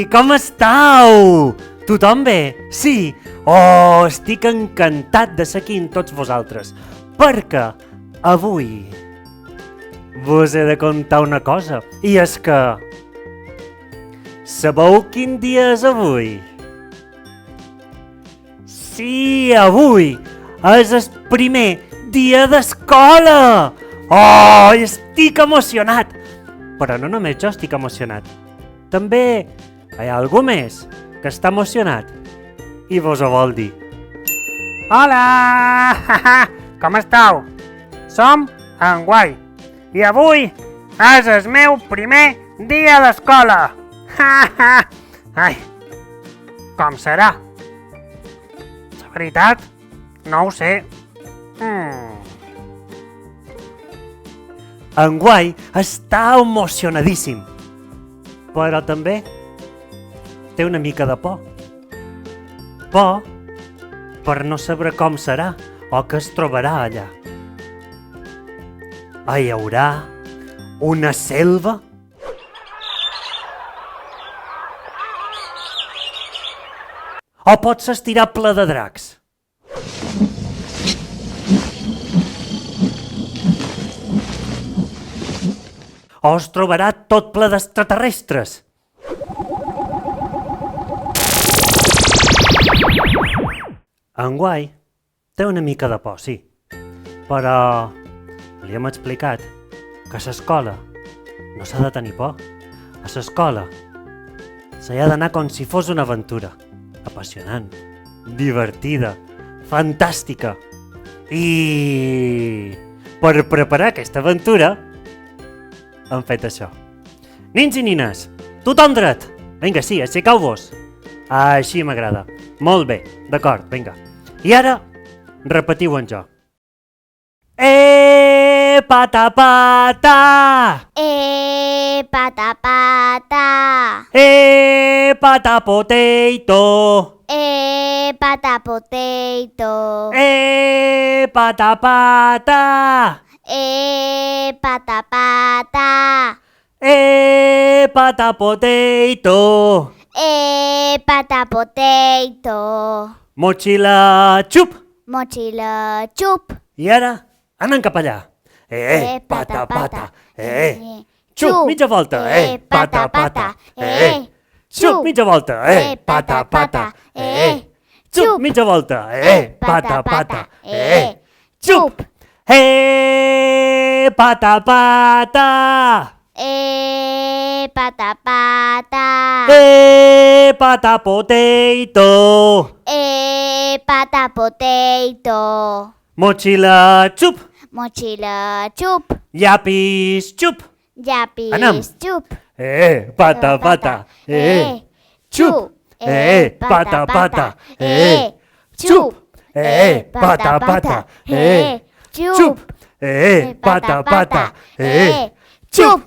Com estàu? Tothom bé? Sí? Oh, estic encantat de ser aquí amb tots vosaltres, perquè avui vos he de contar una cosa, i és que... Sabeu quin dia és avui? Sí, avui és el primer dia d'escola! Oh, estic emocionat! Però no només jo estic emocionat. També hi ha algú més que està emocionat i vos ho vol dir. Hola! Com estàu? Som en Guai i avui és el meu primer dia d'escola. Ai, com serà? La veritat, no ho sé. En Guai està emocionadíssim, però també té una mica de por. Por per no saber com serà o què es trobarà allà. Hi haurà una selva? O pot ser estirar ple de dracs? O es trobarà tot ple d'extraterrestres? En Guai té una mica de por, sí, però li hem explicat que a l'escola no s'ha de tenir por. A l'escola s'hi ha d'anar com si fos una aventura, apassionant, divertida, fantàstica. I per preparar aquesta aventura hem fet això. Nins i nines, tothom dret! Vinga, sí, aixecau-vos. Així m'agrada. Molt bé, d'acord, vinga. I ara, repetiu en jo. Pata, pata! Pata, pata! Pata, potato! Pata, potato! Pata, pata! Pata, pata! Pata, potato! Pata, potato! Mochila, xup! Mochila, xup! I ara, anem cap allà. Pata, pata! Xup, mitja volta! Pata, pata! Xup, mitja volta! Pata, pata! Xup, mitja volta! Pata, pata! Xup! Pata, pata! Pata, pata! Pata, potato! Pata, potato! Mochila, xup! Mochila, xup! Llapis, xup! Llapis, Anem. xup! Pata, pata! Xup! Pata, pata! Xup! Pata, pata! Xup! Pata, pata! Xup!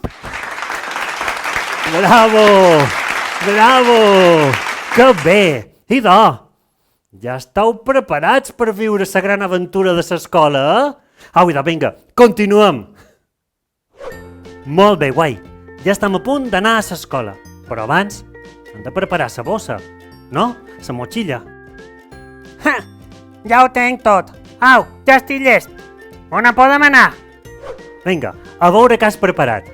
Bravo! Bravo! Que bé! Idò! Ja estàu preparats per viure la gran aventura de l'escola, eh? Au, idò, vinga, continuem! Molt bé, Guai. Ja estem a punt d'anar a l'escola. Però abans hem de preparar la bossa, no? La motxilla. Ja ho tenc tot. Au, ja estic llest. On podem anar? Vinga, a veure què has preparat.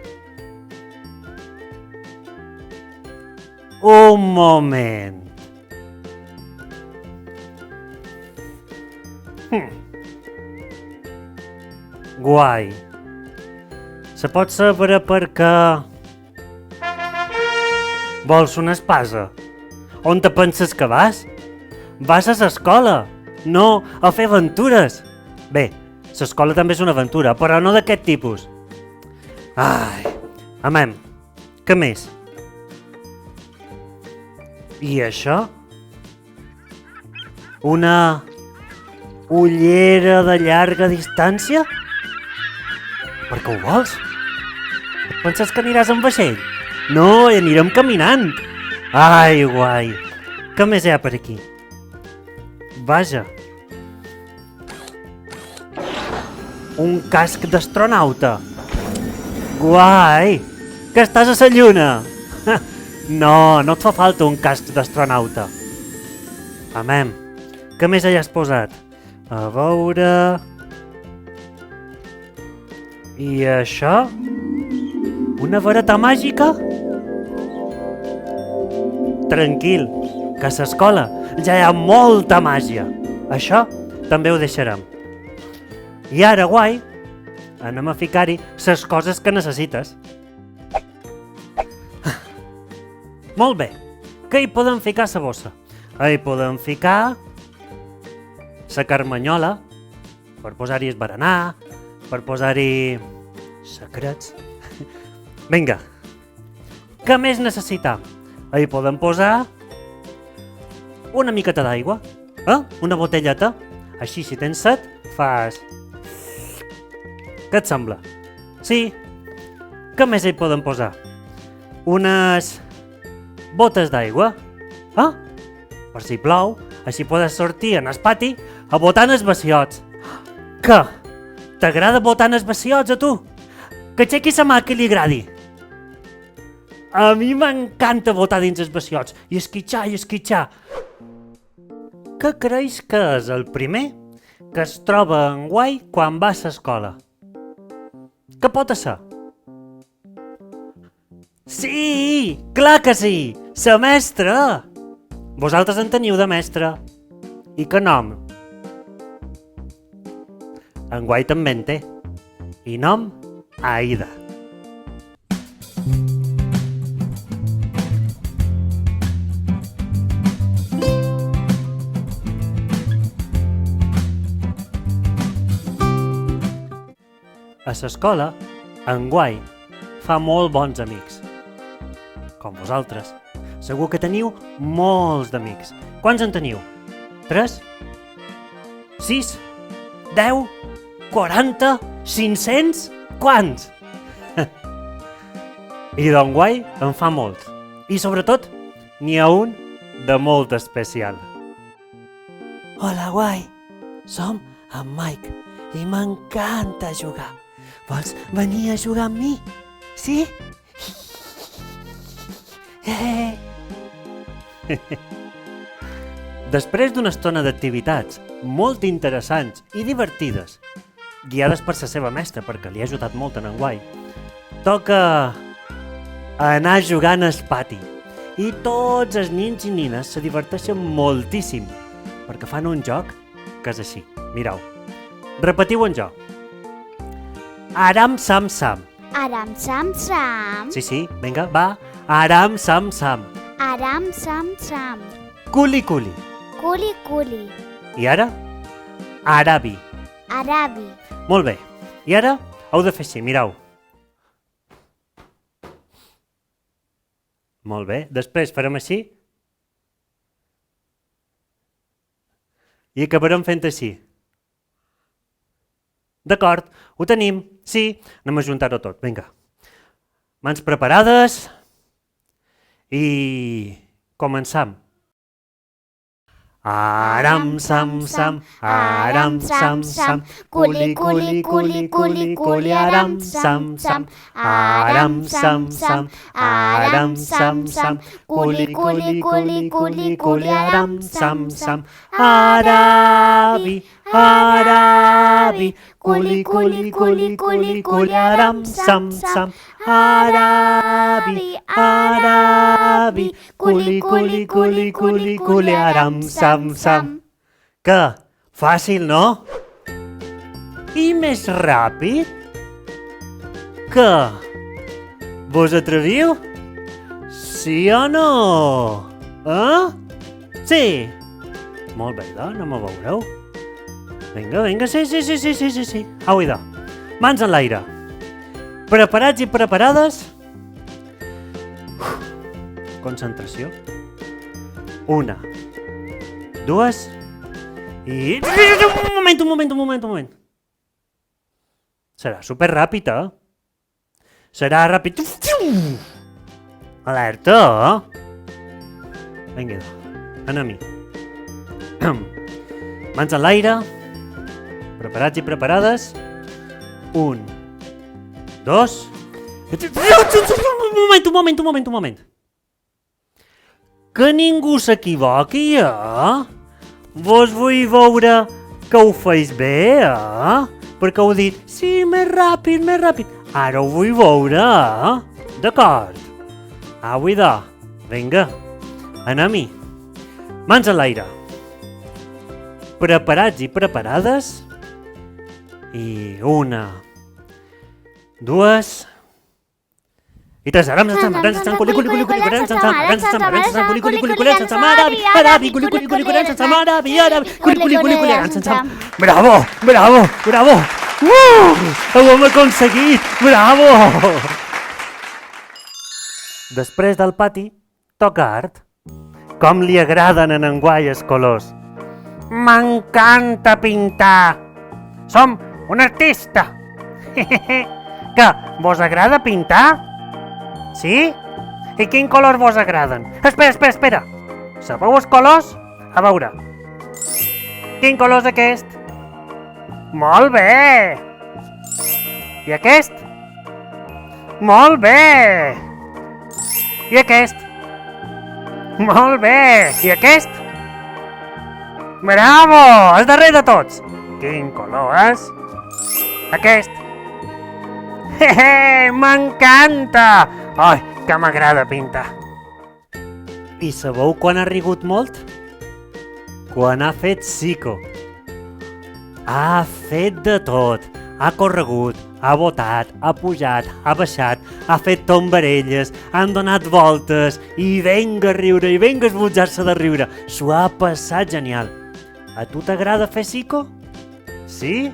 Un moment. Guai. Se pot saber per què... Vols una espasa? On te penses que vas? Vas a l'escola, no a fer aventures. Bé, l'escola també és una aventura, però no d'aquest tipus. Ai, amem, què més? I això? Una ullera de llarga distància? Per què ho vols? Et penses que aniràs en vaixell? No, anirem caminant. Ai, Guai. Què més hi ha per aquí? Vaja. Un casc d'astronauta. Guai. Que estàs a la lluna. No, no et fa falta un casc d'astronauta. Amem, què més hi has posat? A veure... I això? Una vareta màgica? Tranquil, que a l'escola ja hi ha molta màgia. Això també ho deixarem. I ara, guai, anem a ficar-hi les coses que necessites. Molt bé, què hi podem ficar a la bossa? Hi podem ficar la carmanyola, per posar-hi el berenar, per posar-hi secrets. Vinga, què més necessitam? Hi podem posar una miqueta d'aigua, una botelleta. Així, si tens set, fas... Què et sembla? Sí. Què més hi podem posar? Unes botes d'aigua, per si plou, així podes sortir en el pati a botar en els bassiots. Què? T'agrada botar en els bassiots, a tu? Que aixequi la mà que li agradi. A mi m'encanta botar dins els bassiots, i esquitxar, i esquitxar. Què creus que és el primer que es troba en guai quan va a l'escola? Què pot ser? Sí, clar que sí, la mestra. Vosaltres en teniu de mestra. I què nom? En guai també en té. I nom? Aida. A l'escola, en guai fa molt bons amics. Com vosaltres. Segur que teniu molts d'amics. Quants en teniu? 3? 6? 10? 40? 500? Quants? I d'en guai en fa molts. I sobretot, n'hi ha un de molt especial. Hola, guai. Som en Mike i m'encanta jugar. Vols venir a jugar amb mi? Sí? Després d'una estona d'activitats molt interessants i divertides, guiades per la seva mestra perquè li ha ajudat molt en enguai, toca anar jugant al pati. I tots els nins i nines se diverteixen moltíssim perquè fan un joc que és així. Mireu, repetiu en jo. Aram sam sam. Aram sam sam. Sí, vinga, va. Aram sam sam. Aram sam sam. Culi culi. Culi culi. I ara? Arabi. Arabi. Molt bé. I ara heu de fer així, mireu. Molt bé. Després farem així. I acabarem fent així. D'acord, ho tenim. Sí, anem a juntar-ho tot. Vinga. Mans preparades. I començam. Aram sam sam, aram sam sam, culi culi culi culi culi aram sam sam, aram sam sam, aram sam sam, culi culi culi culi culi aram sam sam, arabi, arabi, culi culi culi culi culi aram sam sam, arabi, arabi, culi culi culi culi culi aram sam sam. Què? Fàcil, no? I més ràpid? Què? Vos atreviu? Sí o no? Sí? Molt bé, doncs, no me veureu. Vinga, sí. Au, idò. Mans en l'aire. Preparats i preparades? Concentració. 1, 2 i... Un moment. Serà superràpid, Serà ràpid. Alerta, Vinga, anem a mi. Mans en l'aire. Preparats i preparades? 1, 2... Un moment. Que ningú s'equivoqui, Vos vull veure que ho feis bé, Perquè heu dit, sí, més ràpid, més ràpid. Ara ho vull veure, D'acord. Au, idò. Vinga, anem-hi. Mans a l'aire. Preparats i preparades. I 1, 2... I 3, ara Bravo, bravo, bravo! Ho hem aconseguit! Bravo! Després del pati, toca art. Com li agraden en enguany els colors. M'encanta pintar. Som un artista. Què, vos agrada pintar? Sí? I quin color vos agraden? Espera. Sabeu els colors? A veure. Quin color és aquest? Molt bé! I aquest? Molt bé! I aquest? Molt bé! I aquest? Bravo! El darrer de tots! Quin color és? Aquest! M'encanta! Ai, que m'agrada pintar! I sabeu quan ha rigut molt? Quan ha fet psico. Ha fet de tot. Ha corregut, ha botat, ha pujat, ha baixat, ha fet tombarelles, han donat voltes i venga a riure, i venga a esbutjar-se de riure. S'ho ha passat genial. A tu t'agrada fer psico? Sí?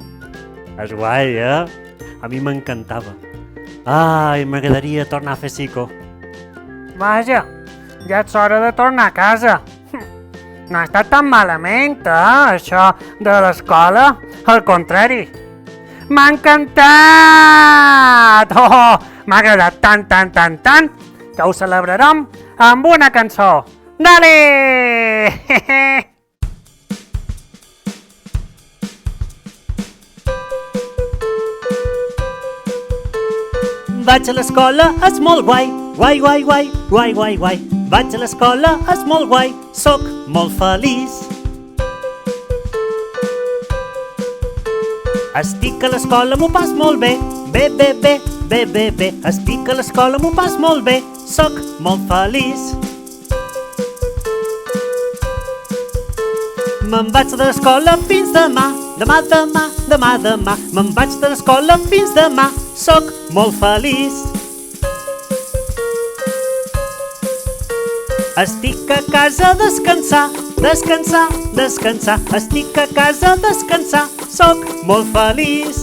És guai, A mi m'encantava. Ai, m'agradaria tornar a fer psico. Vaja, ja és hora de tornar a casa. No ha estat tan malament, això de l'escola. Al contrari. M'ha encantat! Oh, m'ha agradat tant, que ho celebrarem amb una cançó. Dale! Vaig a l'escola, és molt guai. Guai. Vaig a l'escola, és molt guai. Soc molt feliç. Estic a l'escola, m'ho pas molt bé. Bé. Estic a l'escola, m'ho pas molt bé. Soc molt feliç. Me'n vaig de l'escola fins demà. Demà. Me'n vaig de l'escola fins demà. Soc molt feliç. Estic a casa a descansar. Estic a casa a descansar. Soc molt feliç.